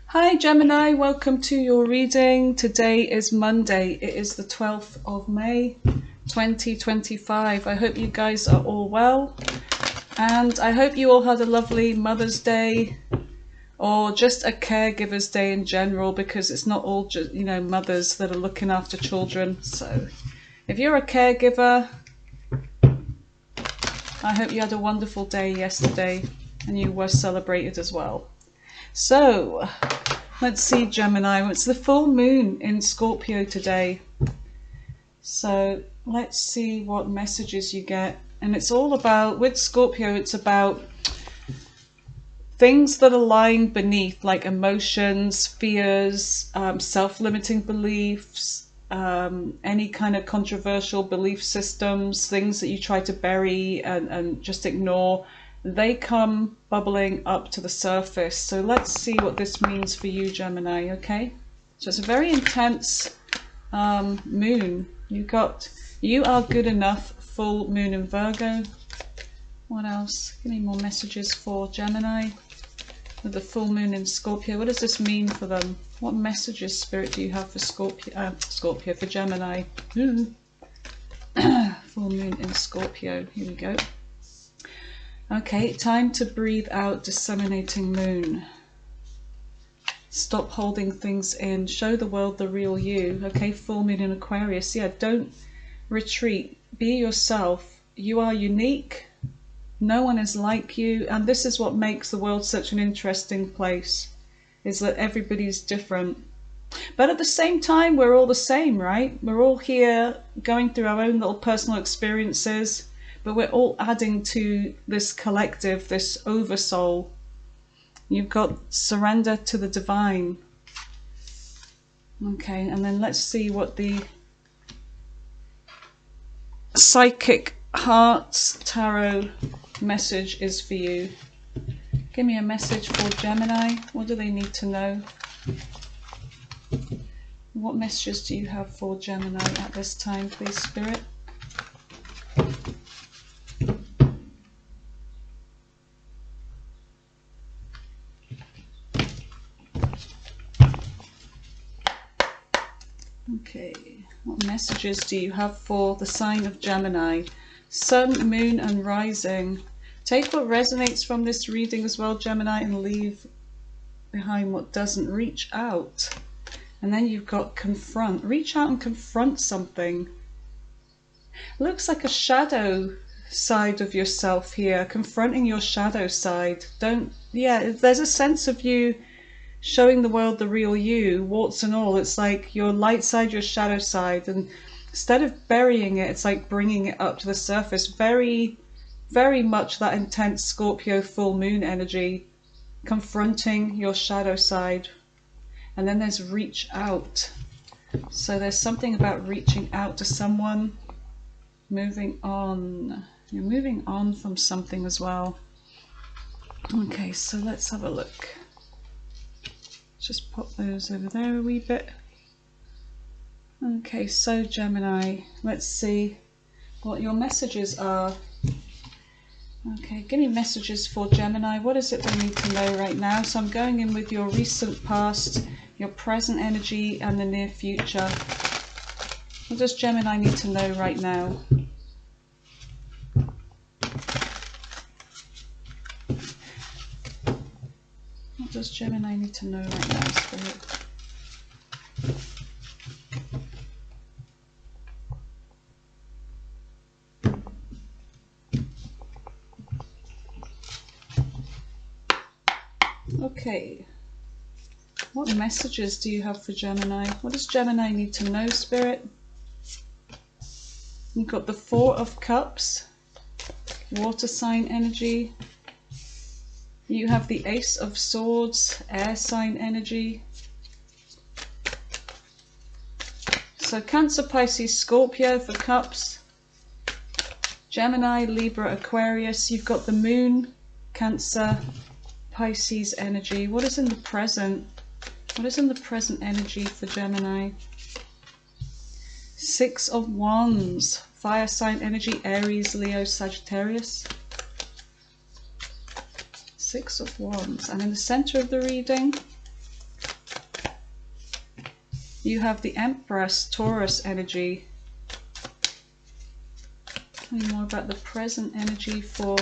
Hi Gemini, welcome to your reading. Today is Monday. It is the 12th of May 2025. I hope you guys are all well, and I hope you all had a lovely Mother's Day or just a caregiver's day in general, because it's not all just, mothers that are looking after children. So if you're a caregiver, I hope you had a wonderful day yesterday and you were celebrated as well. So let's see, Gemini. It's the full moon in Scorpio today. So let's see what messages you get. And it's all about, with Scorpio, it's about things that are lying beneath, like emotions, fears, self-limiting beliefs, any kind of controversial belief systems, things that you try to bury and just ignore. They come bubbling up to the surface. So let's see what this means for you, Gemini, okay? So it's a very intense moon. You are good enough, full moon in Virgo. What else? Give me more messages for Gemini with the full moon in Scorpio. What does this mean for them? What messages, Spirit, do you have for Scorpio, for Gemini? Full moon in Scorpio. Here we go. Okay, time to breathe out, disseminating moon. Stop holding things in. Show the world the real you. Okay, full moon in Aquarius. Yeah, don't retreat. Be yourself. You are unique. No one is like you. And this is what makes the world such an interesting place, is that everybody's different. But at the same time, we're all the same, right? We're all here going through our own little personal experiences, but we're all adding to this collective, this oversoul. You've got surrender to the divine. Okay, and then let's see what the Psychic Hearts Tarot message is for you. Give me a message for Gemini. What do they need to know? What messages do you have for Gemini at this time, please, Spirit? Okay, what messages do you have for the sign of Gemini? Sun, moon, and rising. Take what resonates from this reading as well, Gemini, and leave behind what doesn't. Reach out. And then you've got confront. Reach out and confront something. Looks like a shadow side of yourself here, confronting your shadow side. There's a sense of you showing the world the real you, warts and all. It's like your light side, your shadow side, and instead of burying it, it's like bringing it up to the surface. Very, very much that intense Scorpio full moon energy, confronting your shadow side. And then there's reach out. So there's something about reaching out to someone, moving on. You're moving on from something as well. Okay, so let's have a look. Just pop those over there a wee bit. Okay, so Gemini, let's see what your messages are. Okay, give me messages for Gemini. What is it they need to know right now? So I'm going in with your recent past, your present energy, and the near future. What does Gemini need to know right now? What does Gemini need to know right now, Spirit? Okay. What messages do you have for Gemini? What does Gemini need to know, Spirit? You've got the Four of Cups, water sign energy. You have the Ace of Swords, air sign energy. So Cancer, Pisces, Scorpio for Cups. Gemini, Libra, Aquarius. You've got the Moon, Cancer, Pisces energy. What is in the present? What is in the present energy for Gemini? Six of Wands, fire sign energy, Aries, Leo, Sagittarius. Six of Wands. And in the center of the reading, You have the Empress, Taurus energy. Tell me more about the present energy for...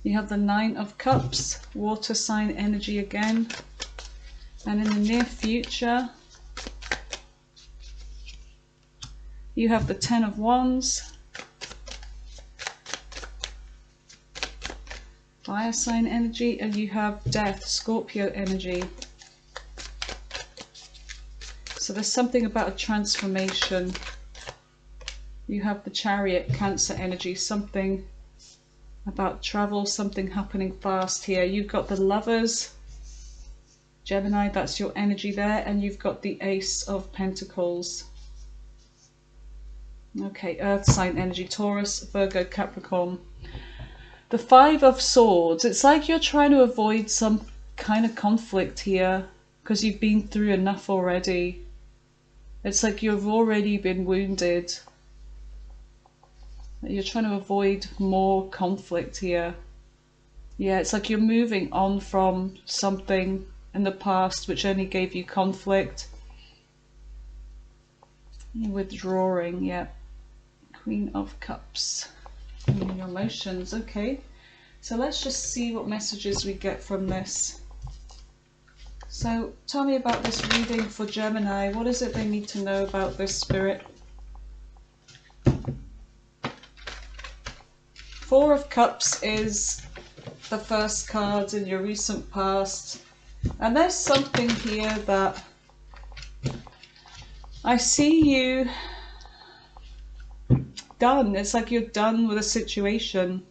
You have the Nine of Cups, water sign energy again. And in the near future, you have the Ten of Wands, fire sign energy, and you have Death, Scorpio energy. So there's something about a transformation. You have the Chariot, Cancer energy, something about travel, something happening fast here. You've got the Lovers, Gemini, that's your energy there, and you've got the Ace of Pentacles. Okay, Earth sign energy, Taurus, Virgo, Capricorn. The Five of Swords, it's like you're trying to avoid some kind of conflict here because you've been through enough already. It's like you've already been wounded. You're trying to avoid more conflict here. Yeah, it's like you're moving on from something in the past which only gave you conflict. You're withdrawing, yeah. Queen of Cups. And your emotions, okay. So let's just see what messages we get from this. So tell me about this reading for Gemini. What is it they need to know about this spirit? Four of Cups is the first card in your recent past. And there's something here that I see you done. It's like you're done with a situation.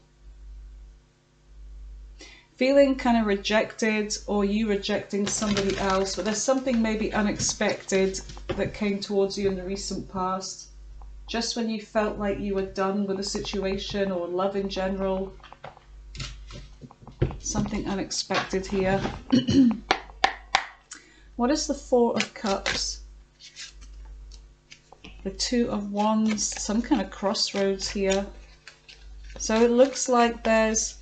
Feeling kind of rejected, or you rejecting somebody else, but there's something maybe unexpected that came towards you in the recent past. Just when you felt like you were done with a situation or love in general. Something unexpected here. What is the Four of Cups? The Two of Wands, some kind of crossroads here. So it looks like there's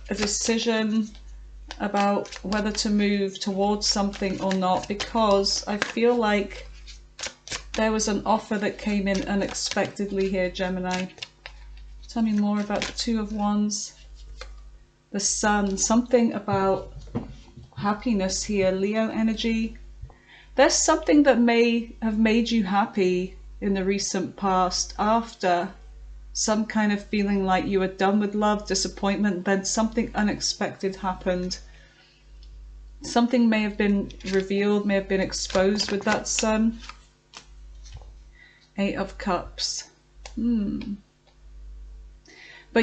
a decision about whether to move towards something or not, because I feel like there was an offer that came in unexpectedly here, Gemini. Tell me more about the Two of Wands. The Sun, something about happiness here, Leo energy. There's something that may have made you happy in the recent past after some kind of feeling like you were done with love, disappointment, then something unexpected happened. Something may have been revealed, may have been exposed with that Sun. Eight of Cups. But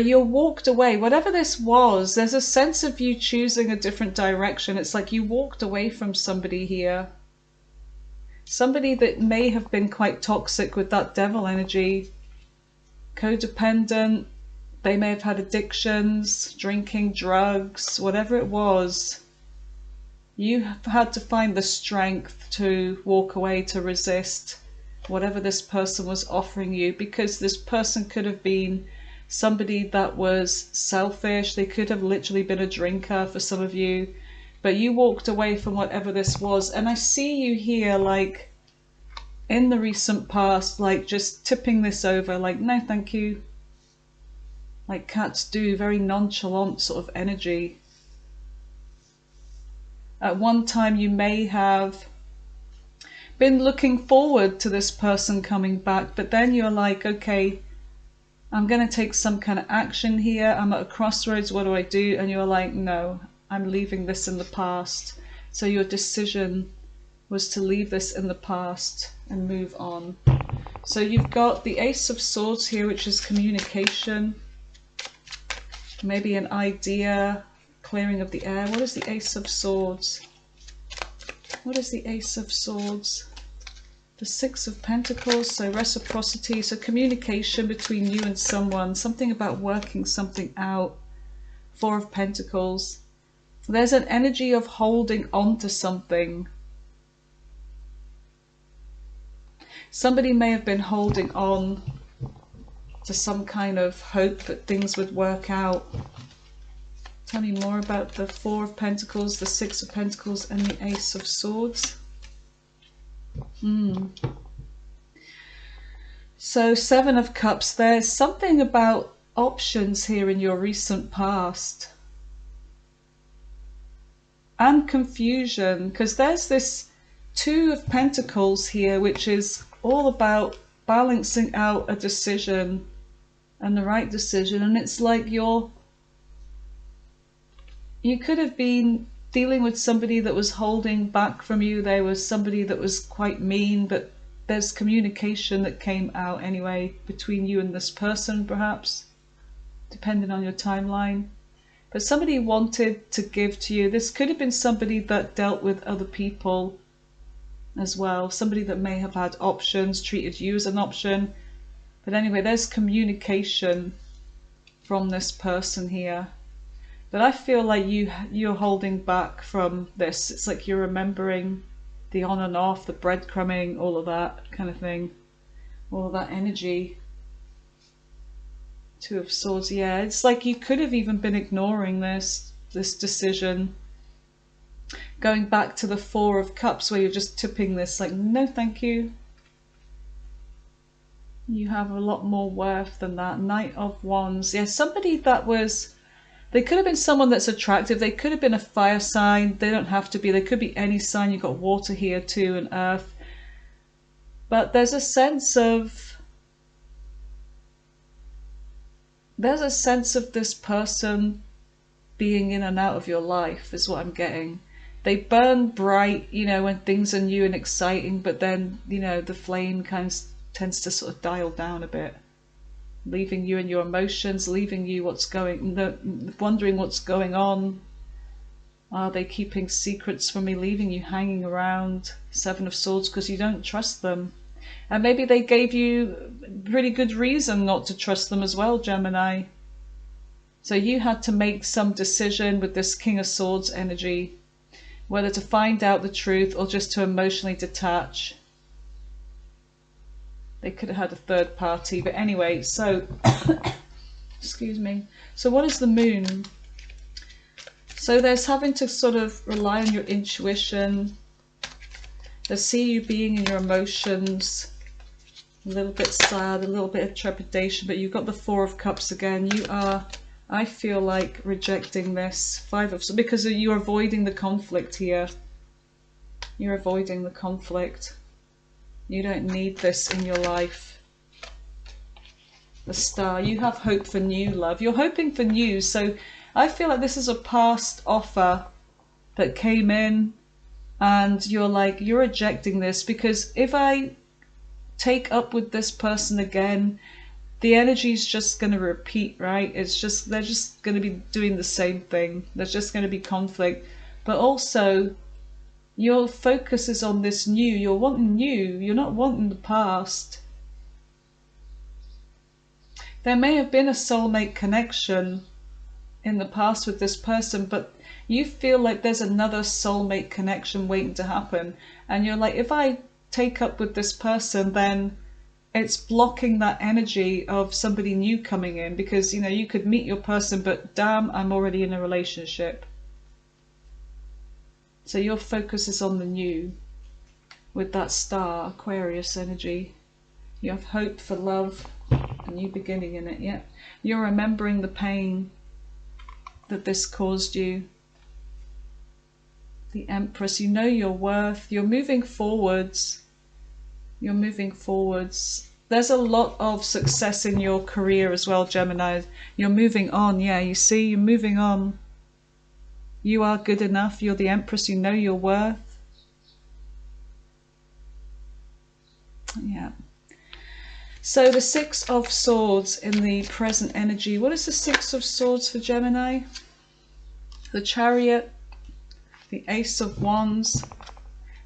you walked away. Whatever this was, there's a sense of you choosing a different direction. It's like you walked away from somebody here. Somebody that may have been quite toxic with that Devil energy. Codependent. They may have had addictions, drinking, drugs, whatever it was. You have had to find the strength to walk away, to resist whatever this person was offering you, because this person could have been somebody that was selfish. They could have literally been a drinker for some of you, but you walked away from whatever this was. And I see you here, like in the recent past, like just tipping this over, like no thank you, like cats do, very nonchalant sort of energy. At one time you may have been looking forward to this person coming back, but then you're like, okay, I'm going to take some kind of action here. I'm at a crossroads. What do I do? And you're like, no, I'm leaving this in the past. So your decision was to leave this in the past and move on. So you've got the Ace of Swords here, which is communication. Maybe an idea, clearing of the air. What is the Ace of Swords? What is the Ace of Swords? The Six of Pentacles, so reciprocity, so communication between you and someone, something about working something out. Four of Pentacles. There's an energy of holding on to something. Somebody may have been holding on to some kind of hope that things would work out. Tell me more about the Four of Pentacles, the Six of Pentacles, and the Ace of Swords. So, Seven of Cups, there's something about options here in your recent past. And confusion, because there's this Two of Pentacles here, which is all about balancing out a decision and the right decision. And it's like you could have been dealing with somebody that was holding back from you. There was somebody that was quite mean, but there's communication that came out anyway between you and this person, perhaps, depending on your timeline. But somebody wanted to give to you. This could have been somebody that dealt with other people as well. Somebody that may have had options, treated you as an option. But anyway, there's communication from this person here. But I feel like you're holding back from this. It's like you're remembering the on and off, the breadcrumbing, all of that kind of thing. All of that energy. Two of Swords, yeah. It's like you could have even been ignoring this decision. Going back to the Four of Cups where you're just tipping this like, no thank you. You have a lot more worth than that. Knight of Wands. Yeah, somebody that was... They could have been someone that's attractive. They could have been a fire sign. They don't have to be. They could be any sign. You've got water here too and earth. But there's a sense of... There's a sense of this person being in and out of your life is what I'm getting. They burn bright, you know, when things are new and exciting, but then, you know, the flame kind of tends to sort of dial down a bit, leaving you and your emotions, leaving you wondering what's going on. Are they keeping secrets from me, leaving you hanging around? Seven of Swords, because you don't trust them. And maybe they gave you pretty good reason not to trust them as well, Gemini. So you had to make some decision with this King of Swords energy, whether to find out the truth or just to emotionally detach. They could have had a third party, but anyway, so, excuse me. So what is the Moon? So there's having to sort of rely on your intuition. They see you being in your emotions, a little bit sad, a little bit of trepidation, but you've got the Four of Cups again. You are, I feel like, rejecting this. Because you're avoiding the conflict here. You're avoiding the conflict. You don't need this in your life. The Star, you have hope for new love. You're hoping for new, so I feel like this is a past offer that came in, and you're like, you're rejecting this because if I take up with this person again, the energy is just going to repeat, right? It's just, they're just going to be doing the same thing. There's just going to be conflict. But also, your focus is on this new. You're wanting new. You're not wanting the past. There may have been a soulmate connection in the past with this person, but you feel like there's another soulmate connection waiting to happen. And you're like, if I take up with this person, then it's blocking that energy of somebody new coming in, because, you know, you could meet your person, but damn, I'm already in a relationship. So your focus is on the new with that Star, Aquarius energy. You have hope for love, a new beginning in it, yeah. You're remembering the pain that this caused you. The Empress, you know your worth. You're moving forwards. You're moving forwards. There's a lot of success in your career as well, Gemini. You're moving on, yeah, you see, you're moving on. You are good enough. You're the Empress. You know your worth. Yeah. So the Six of Swords in the present energy. What is the Six of Swords for Gemini? The Chariot, the Ace of Wands.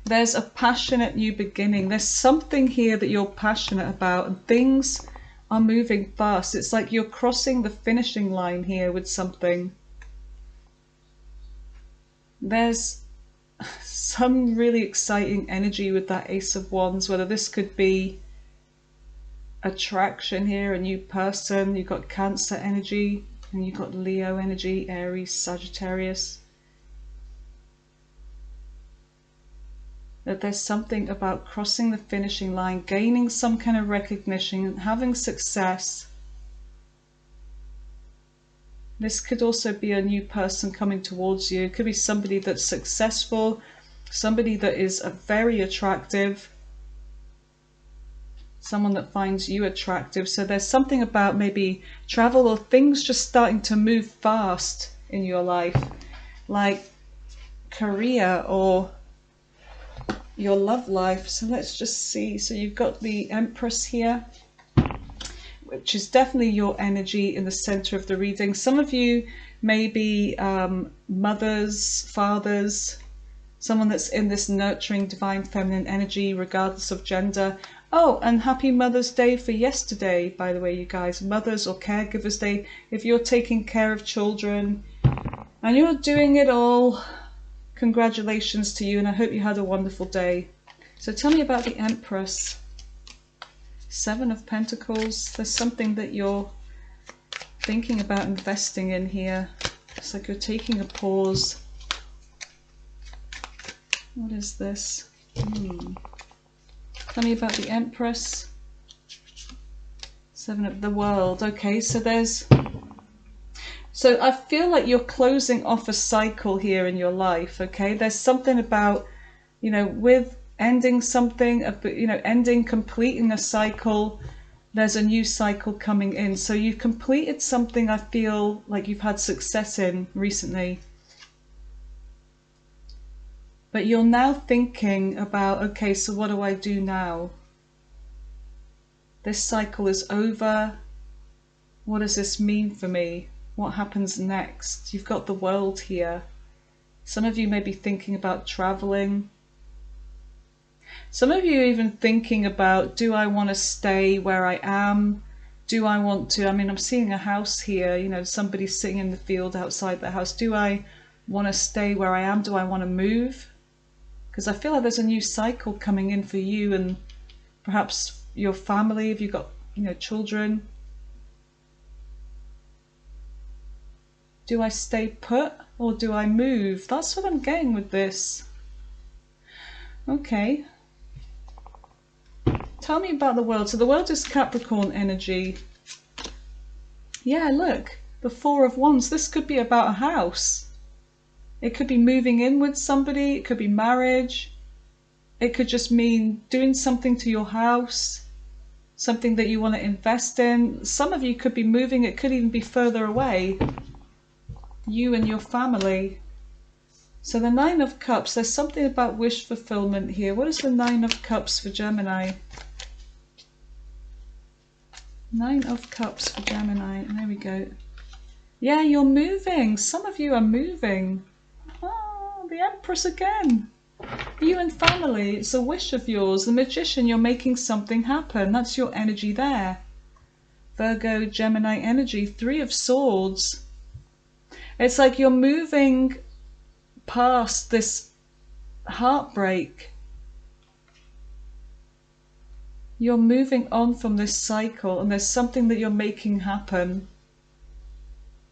There's a passionate new beginning. There's something here that you're passionate about, and things are moving fast. It's like you're crossing the finishing line here with something. There's some really exciting energy with that Ace of Wands, whether this could be attraction here, a new person. You've got Cancer energy, and you've got Leo energy, Aries, Sagittarius. that there's something about crossing the finishing line, gaining some kind of recognition, having success. This could also be a new person coming towards you. It could be somebody that's successful, somebody that is very attractive, someone that finds you attractive. So there's something about maybe travel or things just starting to move fast in your life, like career or your love life. So let's just see. So you've got the Empress here, which is definitely your energy in the center of the reading. Some of you may be mothers, fathers, someone that's in this nurturing divine feminine energy regardless of gender. Oh, and happy Mother's Day for yesterday, by the way, you guys. Mothers or Caregivers Day. If you're taking care of children and you're doing it all, congratulations to you, and I hope you had a wonderful day. So tell me about the Empress. Seven of Pentacles. There's something that you're thinking about investing in here. It's like you're taking a pause. What is this? Tell me about the Empress. Seven of the World. Okay, so I feel like you're closing off a cycle here in your life, okay? There's something about, you know, with ending something, you know, completing a cycle, there's a new cycle coming in. So you've completed something I feel like you've had success in recently. But you're now thinking about, okay, so what do I do now? This cycle is over. What does this mean for me? What happens next? You've got the World here. Some of you may be thinking about traveling. Some of you are even thinking about, do I want to stay where I am? Do I want to, I mean, I'm seeing a house here, you know, somebody sitting in the field outside the house. Do I want to stay where I am? Do I want to move? Because I feel like there's a new cycle coming in for you and perhaps your family, if you've got, you know, children. Do I stay put or do I move? That's what I'm getting with this. Okay. Tell me about the World. So the World is Capricorn energy. Yeah, look, the Four of Wands. This could be about a house. It could be moving in with somebody. It could be marriage. It could just mean doing something to your house, something that you want to invest in. Some of you could be moving. It could even be further away. You and your family. So the Nine of Cups, there's something about wish fulfillment here. What is the Nine of Cups for Gemini? Nine of Cups for Gemini. There we go. Yeah, you're moving. Some of you are moving. Oh, the Empress again. You and family, it's a wish of yours. The Magician, you're making something happen. That's your energy there. Virgo, Gemini energy. Three of Swords. It's like you're moving past this heartbreak. You're moving on from this cycle and there's something that you're making happen.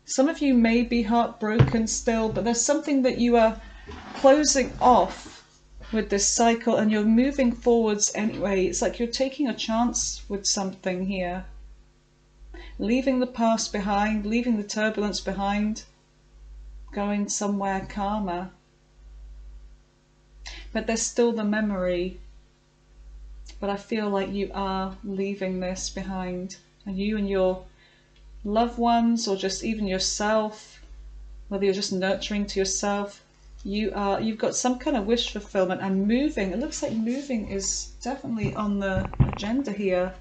Some of you may be heartbroken still, but there's something that you are closing off with this cycle and you're moving forwards anyway. It's like you're taking a chance with something here. Leaving the past behind, leaving the turbulence behind, going somewhere calmer. But there's still the memory. But I feel like you are leaving this behind. And you and your loved ones, or just even yourself, whether you're just nurturing to yourself, you've got some kind of wish fulfillment and moving. It looks like moving is definitely on the agenda here.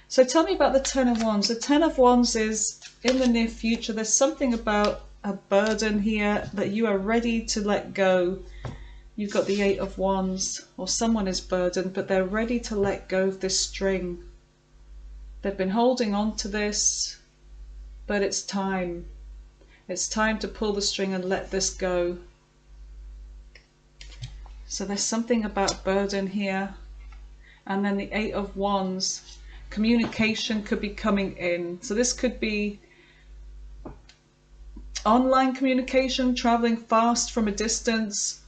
So tell me about the Ten of Wands. The Ten of Wands is in the near future. There's something about a burden here that you are ready to let go. You've got the Eight of Wands, or someone is burdened, but they're ready to let go of this string. They've been holding on to this, but it's time. It's time to pull the string and let this go. So there's something about burden here. And then the Eight of Wands, communication could be coming in. So this could be online communication, traveling fast from a distance.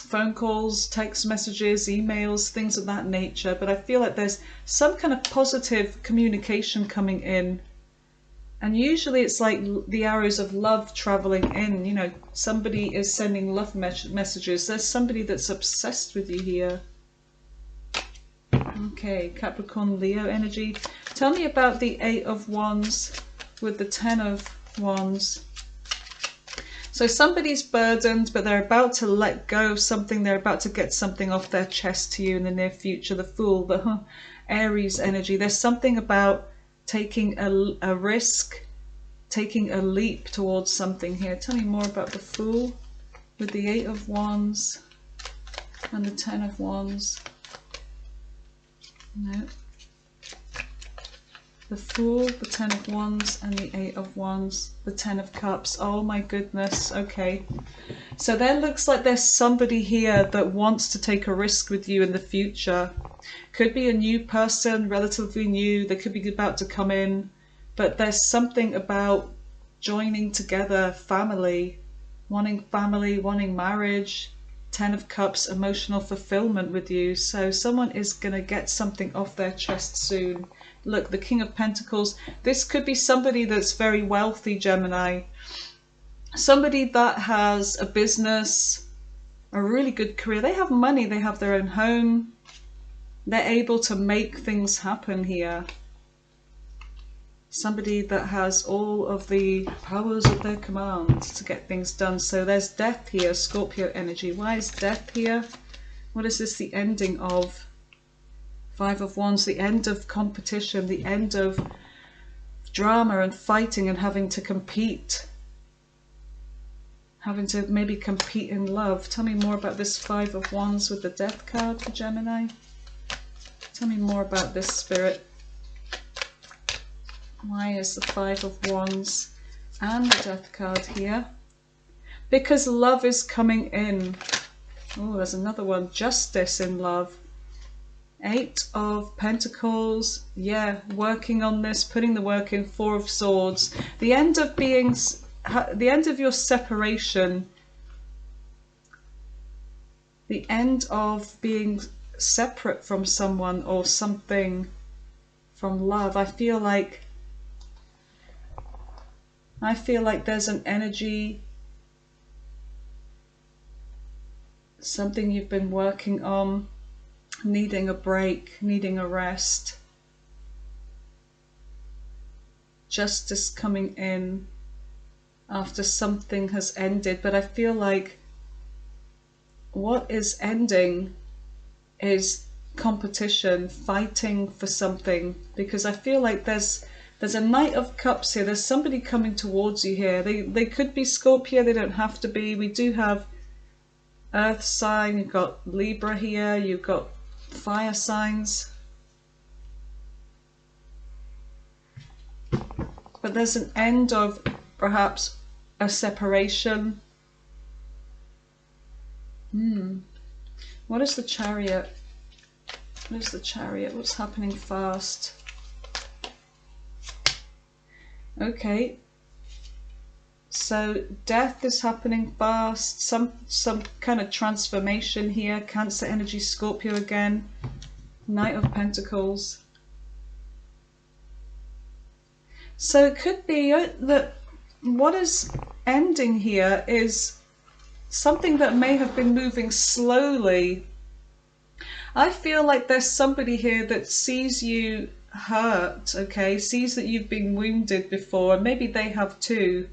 phone calls, text messages, emails, things of that nature. But I feel like there's some kind of positive communication coming in. And usually it's like the arrows of love traveling in. You know, somebody is sending love messages. There's somebody that's obsessed with you here. Okay, Capricorn, Leo energy. Tell me about the 8 of Wands with the 10 of Wands. So somebody's burdened, but they're about to let go of something. They're about to get something off their chest to you in the near future. The Fool, the Aries energy. There's something about taking a risk, taking a leap towards something here. Tell me more about the Fool with the 8 of Wands and the 10 of Wands. No. The Fool, the 10 of Wands, and the 8 of Wands, the 10 of Cups. Oh my goodness, okay. So there looks like there's somebody here that wants to take a risk with you in the future. Could be a new person, relatively new, they could be about to come in, but there's something about joining together, family, wanting marriage, 10 of Cups, emotional fulfillment with you. So someone is going to get something off their chest soon. Look, the King of Pentacles. This could be somebody that's very wealthy, Gemini. Somebody that has a business, a really good career. They have money, they have their own home. They're able to make things happen here. Somebody that has all of the powers at their command to get things done. So there's death here, Scorpio energy. Why is death here? What is this the ending of? 5 of Wands, the end of competition, the end of drama and fighting and having to compete. Having to maybe compete in love. Tell me more about this 5 of Wands with the Death card for Gemini. Tell me more about this, Spirit. Why is the 5 of Wands and the Death card here? Because love is coming in. Oh, there's another one. Justice in love. 8 of Pentacles. Yeah, working on this, putting the work in. 4 of Swords. The end of being, the end of your separation. The end of being separate from someone or something, from love. I feel like there's an energy, something you've been working on, needing a break, needing a rest. Justice coming in after something has ended. But I feel like what is ending is competition, fighting for something, because I feel like there's a Knight of Cups here. There's somebody coming towards you here. They could be Scorpio, they don't have to be. We do have Earth sign, you've got Libra here, you've got fire signs. But there's an end of perhaps a separation. What is the Chariot? What is the Chariot? What's happening fast? Okay. So death is happening fast. Some kind of transformation here. Cancer energy, Scorpio again. Knight of Pentacles. So it could be that what is ending here is something that may have been moving slowly. I feel like there's somebody here that sees you hurt, okay, sees that you've been wounded before, and maybe they have too.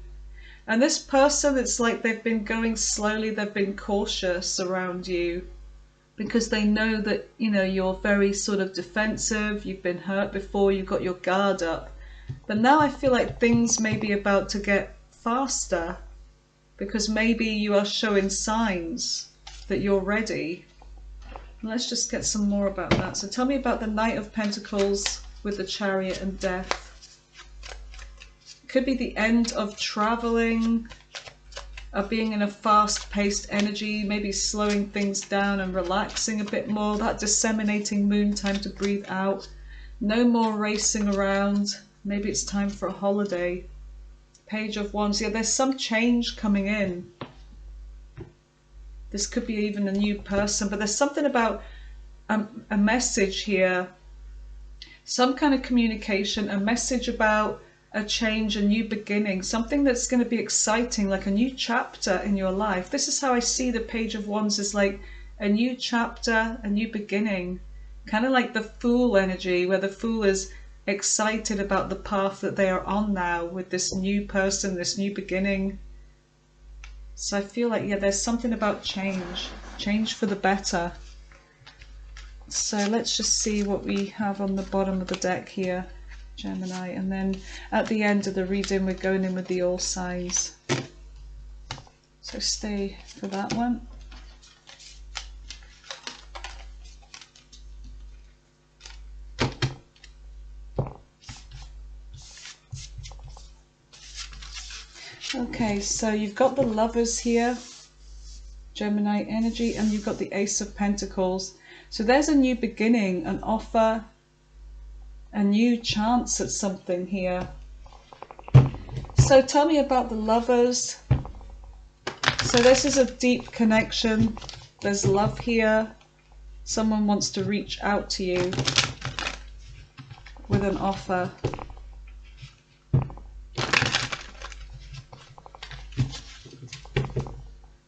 And this person, it's like they've been going slowly, they've been cautious around you because they know that, you know, you're very sort of defensive, you've been hurt before, you've got your guard up. But now I feel like things may be about to get faster because maybe you are showing signs that you're ready. Let's just get some more about that. So tell me about the Knight of Pentacles with the Chariot and Death. Could be the end of traveling, of being in a fast-paced energy, maybe slowing things down and relaxing a bit more. That disseminating moon, time to breathe out. No more racing around. Maybe it's time for a holiday. Page of Wands. Yeah, there's some change coming in. This could be even a new person, but there's something about a message here, some kind of communication, a message about a change, a new beginning, something that's going to be exciting, like a new chapter in your life. This is how I see the Page of Wands, is like a new chapter, a new beginning, kind of like the Fool energy, where the Fool is excited about the path that they are on now with this new person, this new beginning. So I feel like, yeah, there's something about change for the better. So let's just see what we have on the bottom of the deck here, Gemini, and then at the end of the reading we're going in with the all signs. So stay for that one. Okay, so you've got the Lovers here, Gemini energy, and you've got the Ace of Pentacles. So there's a new beginning, an offer, a new chance at something here. So tell me about the Lovers. So this is a deep connection. There's love here. Someone wants to reach out to you with an offer.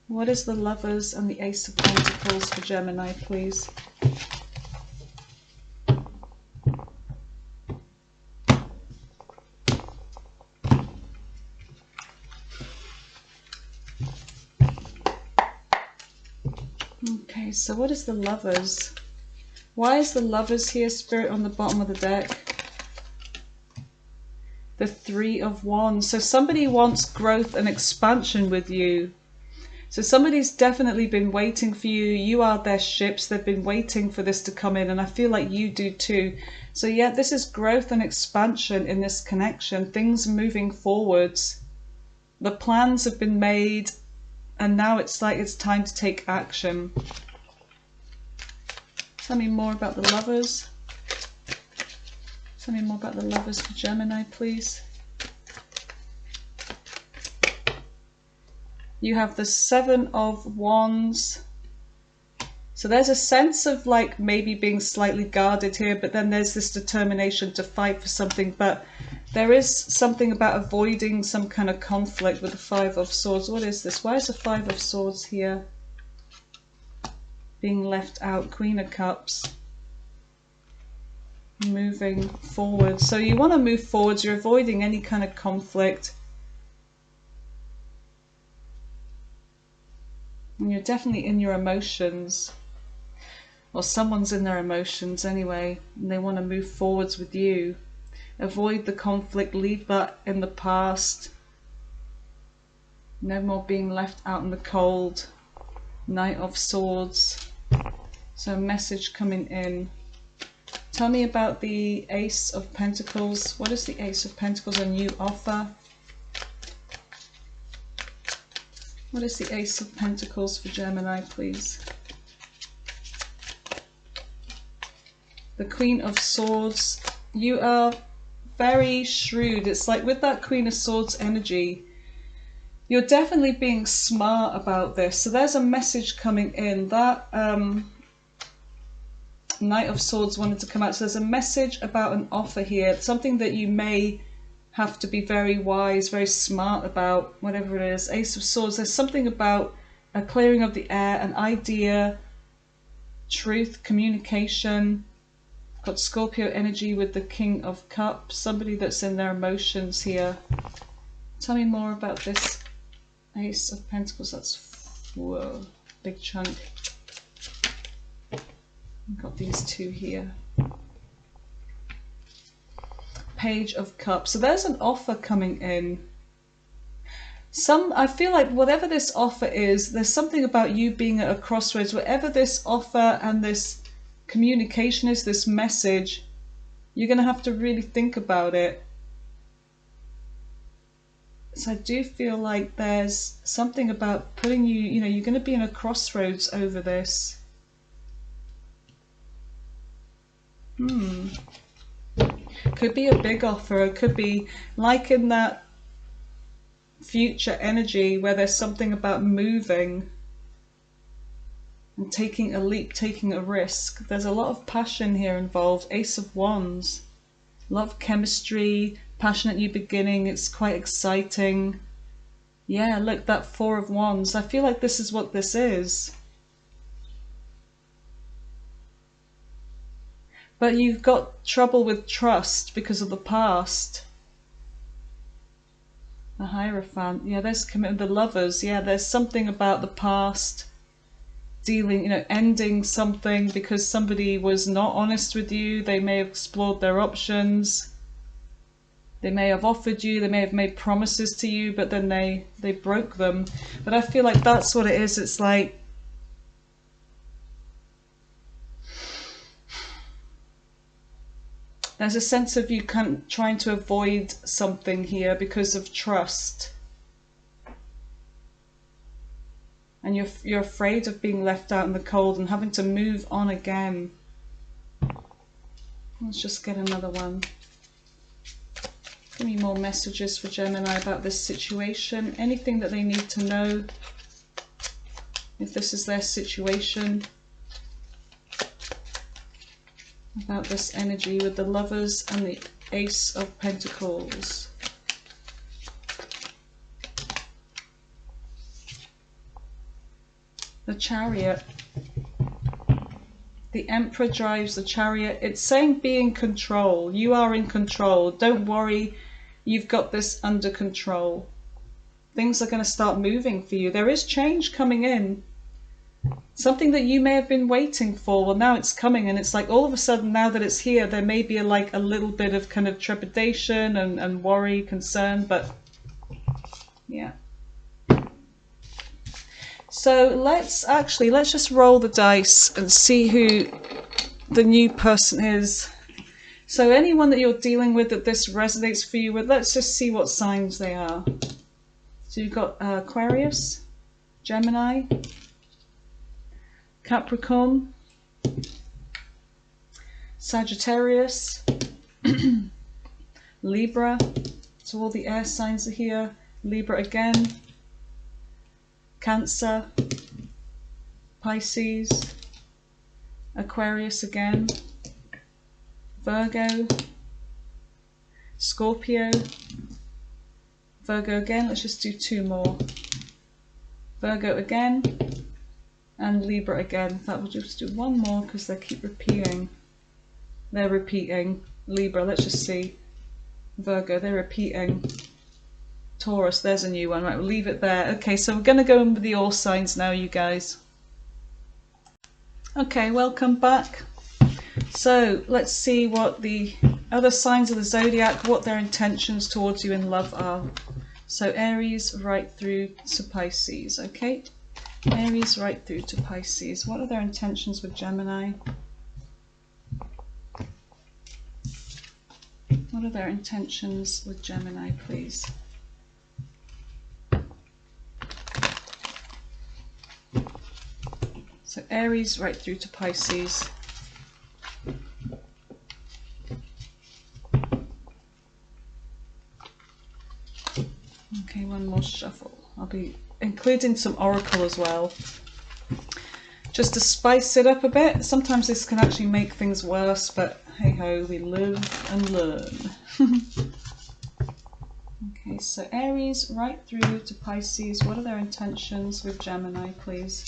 What is the Lovers and the Ace of Pentacles for Gemini, please? Okay, so what is the Lovers? Why is the Lovers here, Spirit, on the bottom of the deck? The Three of Wands. So somebody wants growth and expansion with you. So somebody's definitely been waiting for you. You are their ships. They've been waiting for this to come in, and I feel like you do too. So yeah, this is growth and expansion in this connection. Things moving forwards. The plans have been made, and now it's like it's time to take action. Tell me more about the Lovers. Tell me more about the Lovers for Gemini, please. You have the Seven of Wands. So there's a sense of like maybe being slightly guarded here, but then there's this determination to fight for something. But there is something about avoiding some kind of conflict with the Five of Swords. What is this? Why is the Five of Swords here? Being left out. Queen of Cups. Moving forward. So you want to move forwards. You're avoiding any kind of conflict. And you're definitely in your emotions, or someone's in their emotions anyway, and they want to move forwards with you. Avoid the conflict, leave that in the past. No more being left out in the cold. Knight of Swords. So a message coming in. Tell me about the Ace of Pentacles. What is the Ace of Pentacles? A new offer. What is the Ace of Pentacles for Gemini, please? The Queen of Swords. You are very shrewd. It's like with that Queen of Swords energy, you're definitely being smart about this. So there's a message coming in. That Knight of Swords wanted to come out. So there's a message about an offer here. Something that you may have to be very wise, very smart about, whatever it is. Ace of Swords, there's something about a clearing of the air, an idea, truth, communication. Got Scorpio energy with the King of Cups, somebody that's in their emotions here. Tell me more about this Ace of Pentacles. That's, whoa, big chunk. Got these two here. Page of Cups. So there's an offer coming in. I feel like whatever this offer is, there's something about you being at a crossroads. Whatever this offer and this communication is, this message, you're going to have to really think about it. So I do feel like there's something about putting you, you're going to be in a crossroads over this. Could be a big offer. It could be like in that future energy where there's something about moving. and taking a leap, taking a risk. There's a lot of passion here involved. Ace of Wands. Love, chemistry, passionate new beginning. It's quite exciting. Yeah, look, that Four of Wands. I feel like this is what this is. But you've got trouble with trust because of the past. The Hierophant. Yeah, there's commitment. The Lovers. Yeah, there's something about the past. Dealing, you know, ending something because somebody was not honest with you. They may have explored their options. They may have offered you, they may have made promises to you, but then they broke them. But I feel like that's what it is. It's like there's a sense of you trying to avoid something here because of trust. And you're afraid of being left out in the cold and having to move on again. Let's just get another one. Give me more messages for Gemini about this situation. Anything that they need to know. If this is their situation. About this energy with the Lovers and the Ace of Pentacles. The Chariot. The Emperor drives the Chariot. It's saying be in control. You are in control. Don't worry. You've got this under control. Things are going to start moving for you. There is change coming in. Something that you may have been waiting for. Well, now it's coming, and it's like all of a sudden now that it's here, there may be like a little bit of kind of trepidation and worry, concern, but yeah. So let's just roll the dice and see who the new person is. So anyone that you're dealing with that this resonates for you with, let's just see what signs they are. So you've got Aquarius, Gemini, Capricorn, Sagittarius, Libra. So all the air signs are here. Libra again. Cancer, Pisces, Aquarius again, Virgo, Scorpio, Virgo again. Let's just do two more. Virgo again, and Libra again. That will just do one more because they keep repeating. They're repeating. Libra, let's just see. Virgo, they're repeating. Taurus, there's a new one. Right, we'll leave it there. Okay, so we're going to go in with the all signs now, you guys. Okay, welcome back. So let's see what the other signs of the zodiac, what their intentions towards you in love are. So Aries right through to Pisces, okay? Aries right through to Pisces. What are their intentions with Gemini? What are their intentions with Gemini, please? So Aries right through to Pisces. Okay, one more shuffle. I'll be including some oracle as well, just to spice it up a bit. Sometimes this can actually make things worse, but hey ho, we live and learn. Okay, so Aries right through to Pisces. What are their intentions with Gemini, please?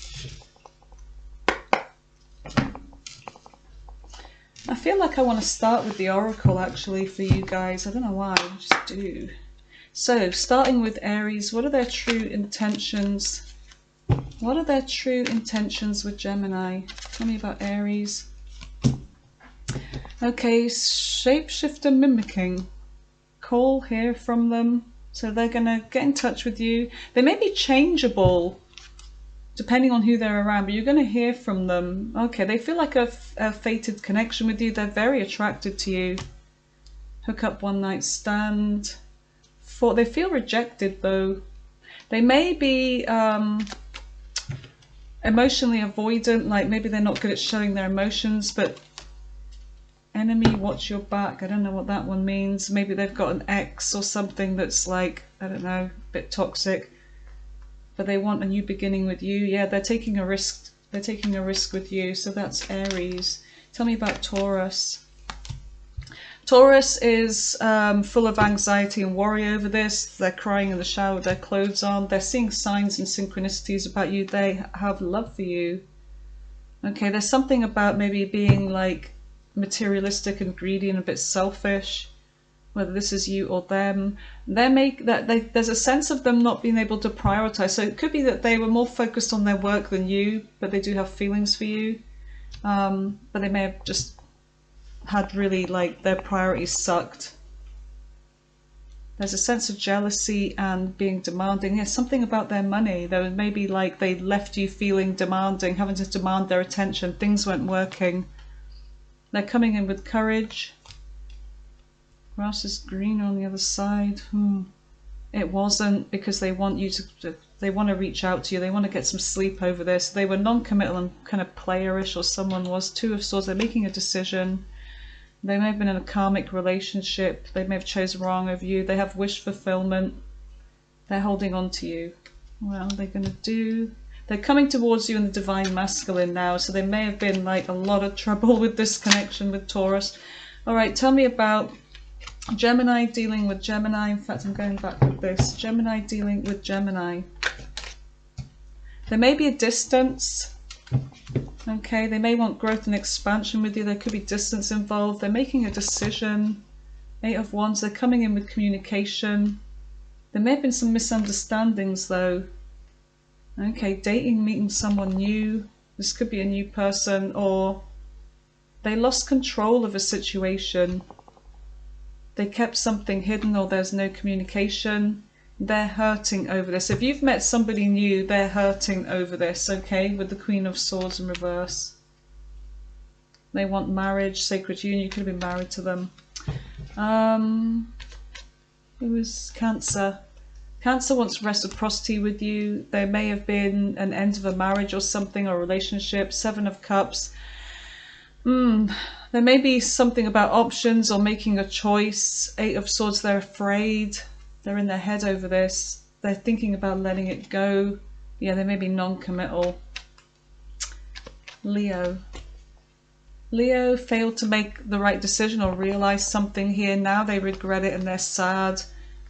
I feel like I want to start with the oracle actually for you guys. I don't know why, I just do. So starting with Aries, what are their true intentions? What are their true intentions with Gemini? Tell me about Aries. Okay, shapeshifter mimicking. Call here from them. So they're going to get in touch with you. They may be changeable depending on who they're around, but you're going to hear from them. Okay, they feel like a fated connection with you. They're very attracted to you. Hook up, one night stand. They feel rejected though. They may be emotionally avoidant, like maybe they're not good at showing their emotions, but enemy, watch your back. I don't know what that one means. Maybe they've got an ex or something that's like, I don't know, a bit toxic. But they want a new beginning with you. Yeah, they're taking a risk They're taking a risk with you. So that's Aries. Tell me about Taurus. Taurus is full of anxiety and worry over this. They're crying in the shower with their clothes on. They're seeing signs and synchronicities about you. They have love for you. Okay, there's something about maybe being like materialistic and greedy and a bit selfish, whether this is you or them. There's a sense of them not being able to prioritize. So it could be that they were more focused on their work than you, but they do have feelings for you. But they may have just had really like their priorities sucked. There's a sense of jealousy and being demanding. There's something about their money. There was maybe like they left you feeling demanding, having to demand their attention. Things weren't working. They're coming in with courage. Grass is green on the other side. It wasn't, because they want you to, they want to reach out to you. They want to get some sleep over this. They were non-committal and kind of playerish, or someone was. Two of Swords. They're making a decision. They may have been in a karmic relationship. They may have chosen wrong of you. They have wish fulfillment. They're holding on to you. What are they going to do? They're coming towards you in the divine masculine now. So they may have been like a lot of trouble with this connection with Taurus. All right, tell me about Gemini dealing with Gemini. In fact, I'm going back with this. Gemini dealing with Gemini. There may be a distance. Okay, they may want growth and expansion with you. There could be distance involved. They're making a decision. 8 of Wands. They're coming in with communication. There may have been some misunderstandings though. Okay, dating, meeting someone new. This could be a new person, or they lost control of a situation. They kept something hidden, or there's no communication. They're hurting over this. If you've met somebody new, they're hurting over this, okay? With the Queen of Swords in reverse. They want marriage, sacred union. You could have been married to them. It was Cancer. Cancer wants reciprocity with you. There may have been an end of a marriage or something, or a relationship. 7 of Cups. There may be something about options or making a choice. 8 of Swords. They're afraid. They're in their head over this. They're thinking about letting it go. Yeah, they may be non-committal. Leo. Leo failed to make the right decision or realize something here. Now they regret it and they're sad.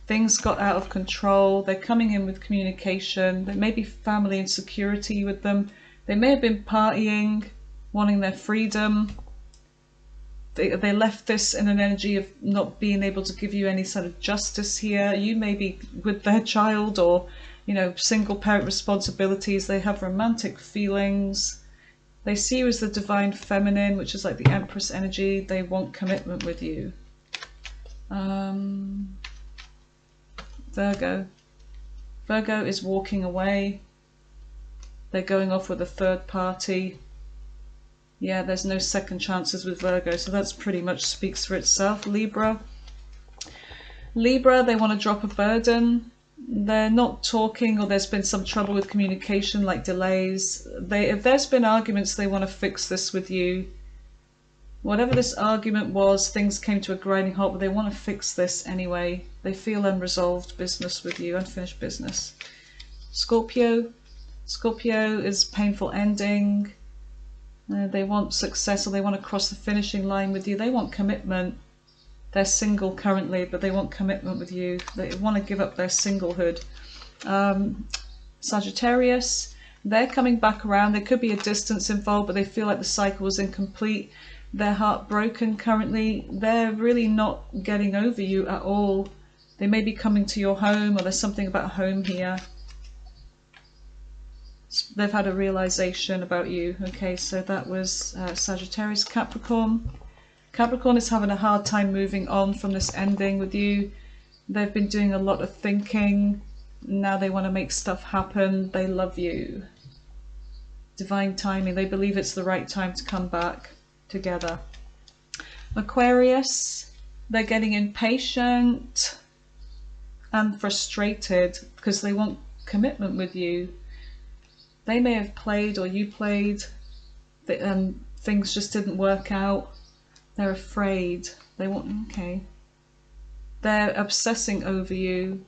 Things got out of control. They're coming in with communication. There may be family insecurity with them. They may have been partying, wanting their freedom. They left this in an energy of not being able to give you any sort of justice here. You may be with their child, or, you know, single parent responsibilities. They have romantic feelings. They see you as the divine feminine, which is like the Empress energy. They want commitment with you. Virgo. Virgo is walking away. They're going off with a third party. Yeah, there's no second chances with Virgo, so that's pretty much speaks for itself. Libra. Libra, they want to drop a burden. They're not talking, or there's been some trouble with communication, like delays. If there's been arguments, they want to fix this with you. Whatever this argument was, things came to a grinding halt, but they want to fix this anyway. They feel unresolved business with you, unfinished business. Scorpio. Scorpio is painful ending. They want success, or they want to cross the finishing line with you. They want commitment. They're single currently, but they want commitment with you. They want to give up their singlehood. Sagittarius, they're coming back around. There could be a distance involved, but they feel like the cycle was incomplete. They're heartbroken currently. They're really not getting over you at all. They may be coming to your home, or there's something about home here. They've had a realization about you. Okay, so that was Sagittarius. Capricorn. Capricorn is having a hard time moving on from this ending with you. They've been doing a lot of thinking. Now they want to make stuff happen. They love you. Divine timing. They believe it's the right time to come back together. Aquarius. They're getting impatient and frustrated because they want commitment with you. They may have played, or you played, things just didn't work out. They're afraid. They want, okay. They're obsessing over you,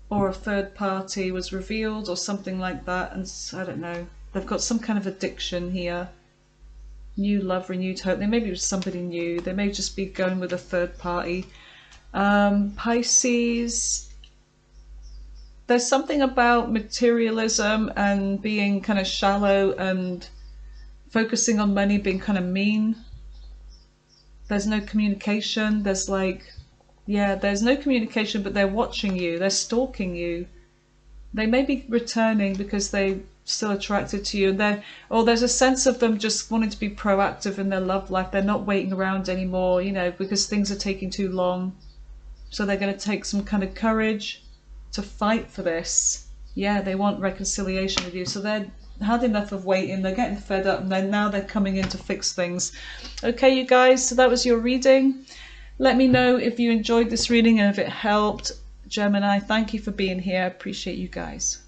or a third party was revealed, or something like that, and I don't know. They've got some kind of addiction here. New love, renewed hope. They may be with somebody new. They may just be going with a third party. Pisces, there's something about materialism and being kind of shallow and focusing on money, being kind of mean. There's no communication. There's like, yeah, there's no communication, but they're watching you. They're stalking you. They may be returning because they're still attracted to you. Or there's a sense of them just wanting to be proactive in their love life. They're not waiting around anymore, you know, because things are taking too long. So they're going to take some kind of courage to fight for this. Yeah, they want reconciliation with you. So they're had enough of waiting. They're getting fed up, and then now they're coming in to fix things. Okay, you guys, so that was your reading. Let me know if you enjoyed this reading and if it helped. Gemini, thank you for being here. I appreciate you guys.